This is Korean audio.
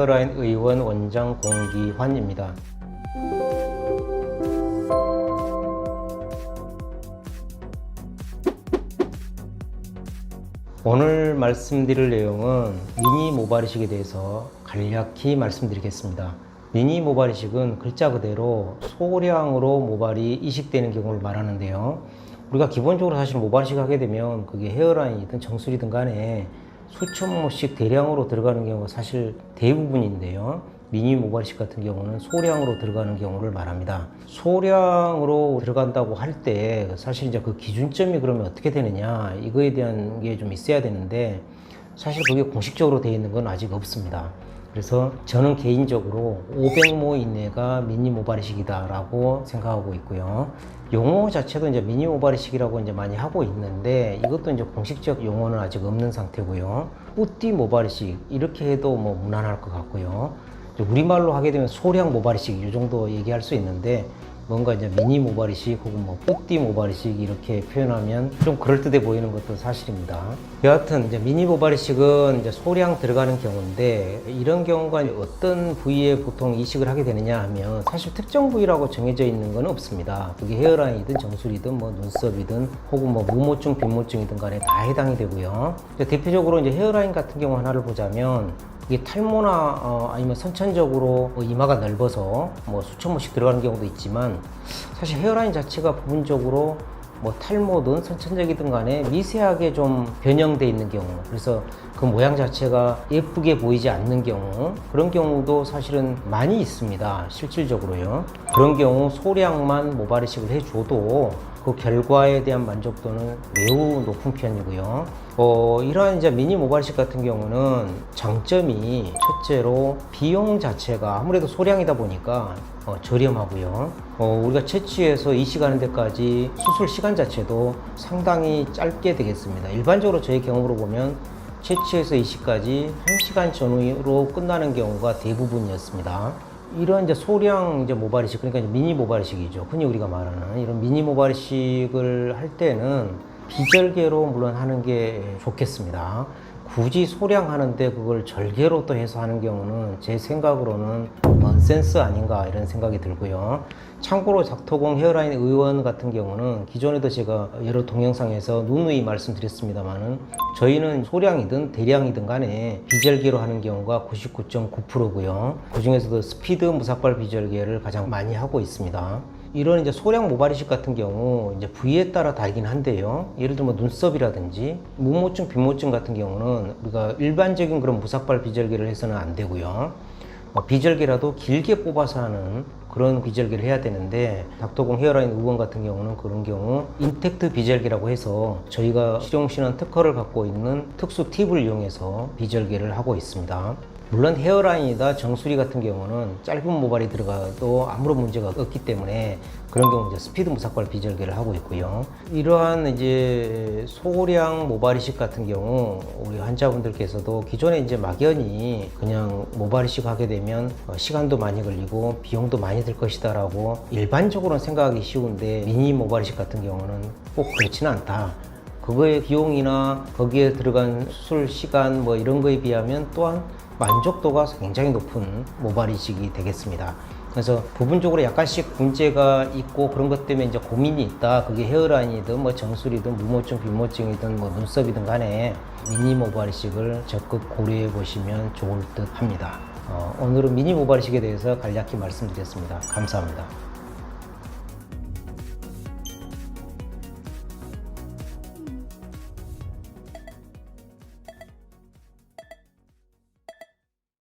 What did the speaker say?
헤어라인 의원 원장 공기환입니다. 오늘 말씀드릴 내용은 미니 모발 이식에 대해서 간략히 말씀드리겠습니다. 미니 모발 이식은 글자 그대로 소량으로 모발이 이식되는 경우를 말하는데요. 우리가 기본적으로 사실 모발 이식을 하게 되면 그게 헤어라인이든 정수리든 간에 수천 모씩 대량으로 들어가는 경우가 사실 대부분인데요. 미니 모발 이식 같은 경우는 소량으로 들어가는 경우를 말합니다. 소량으로 들어간다고 할 때 사실 이제 그 기준점이 그러면 어떻게 되느냐 이거에 대한 게 좀 있어야 되는데 사실 그게 공식적으로 되어 있는 건 아직 없습니다. 그래서 저는 개인적으로 500모 이내가 미니 모발 이식이다 라고 생각하고 있고요. 용어 자체도 이제 미니 모발 이식이라고 이제 많이 하고 있는데 이것도 이제 공식적 용어는 아직 없는 상태고요. 뿌띠 모발 이식 이렇게 해도 뭐 무난할 것 같고요. 우리말로 하게 되면 소량 모발 이식 이 정도 얘기할 수 있는데 뭔가 이제 미니 모발 이식 혹은 뭐 뿌띠 모발 이식 이렇게 표현하면 좀 그럴듯해 보이는 것도 사실입니다. 여하튼 이제 미니 모발 이식은 이제 소량 들어가는 경우인데 이런 경우가 어떤 부위에 보통 이식을 하게 되느냐 하면 사실 특정 부위라고 정해져 있는 건 없습니다. 그게 헤어라인이든 정수리든 뭐 눈썹이든 혹은 뭐 무모증, 빈모증이든 간에 다 해당이 되고요. 대표적으로 이제 헤어라인 같은 경우 하나를 보자면 이게 탈모나 아니면 선천적으로 이마가 넓어서 뭐 수천 모씩 들어가는 경우도 있지만 사실 헤어라인 자체가 부분적으로 뭐 탈모든 선천적이든 간에 미세하게 좀 변형되어 있는 경우, 그래서 그 모양 자체가 예쁘게 보이지 않는 경우, 그런 경우도 사실은 많이 있습니다. 실질적으로요. 그런 경우 소량만 모발 이식을 해줘도 그 결과에 대한 만족도는 매우 높은 편이고요. 이러한 이제 미니 모발 이식 같은 경우는 장점이 첫째로 비용 자체가 아무래도 소량이다 보니까 저렴하고요. 우리가 채취해서 이식하는 데까지 수술 시간 자체도 상당히 짧게 되겠습니다. 일반적으로 저희 경험으로 보면 채취해서 이식까지 1시간 전후로 끝나는 경우가 대부분이었습니다. 이런 이제 소량 이제 모발 이식, 그러니까 이제 미니 모발 이식이죠. 흔히 우리가 말하는 이런 미니 모발 이식을 할 때는 비절개로 물론 하는 게 좋겠습니다. 굳이 소량 하는데 그걸 절개로 또 해서 하는 경우는 제 생각으로는 넌센스 아닌가 이런 생각이 들고요. 참고로 닥터공 헤어라인 의원 같은 경우는 기존에도 제가 여러 동영상에서 누누이 말씀드렸습니다만은 저희는 소량이든 대량이든 간에 비절개로 하는 경우가 99.9%고요. 그 중에서도 스피드 무삭발 비절개를 가장 많이 하고 있습니다. 이런 이제 소량 모발 이식 같은 경우 이제 부위에 따라 다르긴 한데요. 예를 들면 눈썹이라든지 무모증, 빈모증 같은 경우는 우리가 일반적인 그런 무삭발 비절개를 해서는 안 되고요. 비절개라도 길게 뽑아서 하는 그런 비절개를 해야 되는데 닥터공 헤어라인 의원 같은 경우는 그런 경우 인텍트 비절개라고 해서 저희가 실용신원 특허를 갖고 있는 특수 팁을 이용해서 비절개를 하고 있습니다. 물론 헤어라인이다 정수리 같은 경우는 짧은 모발이 들어가도 아무런 문제가 없기 때문에 그런 경우 이제 스피드 무삭발 비절개를 하고 있고요. 이러한 이제 소량 모발 이식 같은 경우 우리 환자분들께서도 기존에 이제 막연히 그냥 모발 이식 하게 되면 시간도 많이 걸리고 비용도 많이 들 것이다라고 일반적으로는 생각하기 쉬운데 미니 모발 이식 같은 경우는 꼭 그렇지는 않다. 그거의 비용이나 거기에 들어간 수술 시간 뭐 이런 거에 비하면 또한 만족도가 굉장히 높은 모발 이식이 되겠습니다. 그래서 부분적으로 약간씩 문제가 있고 그런 것 때문에 이제 고민이 있다. 그게 헤어라인이든 뭐 정수리든 무모증, 빈모증이든 뭐 눈썹이든 간에 미니 모발 이식을 적극 고려해 보시면 좋을 듯 합니다. 오늘은 미니 모발 이식에 대해서 간략히 말씀드렸습니다. 감사합니다.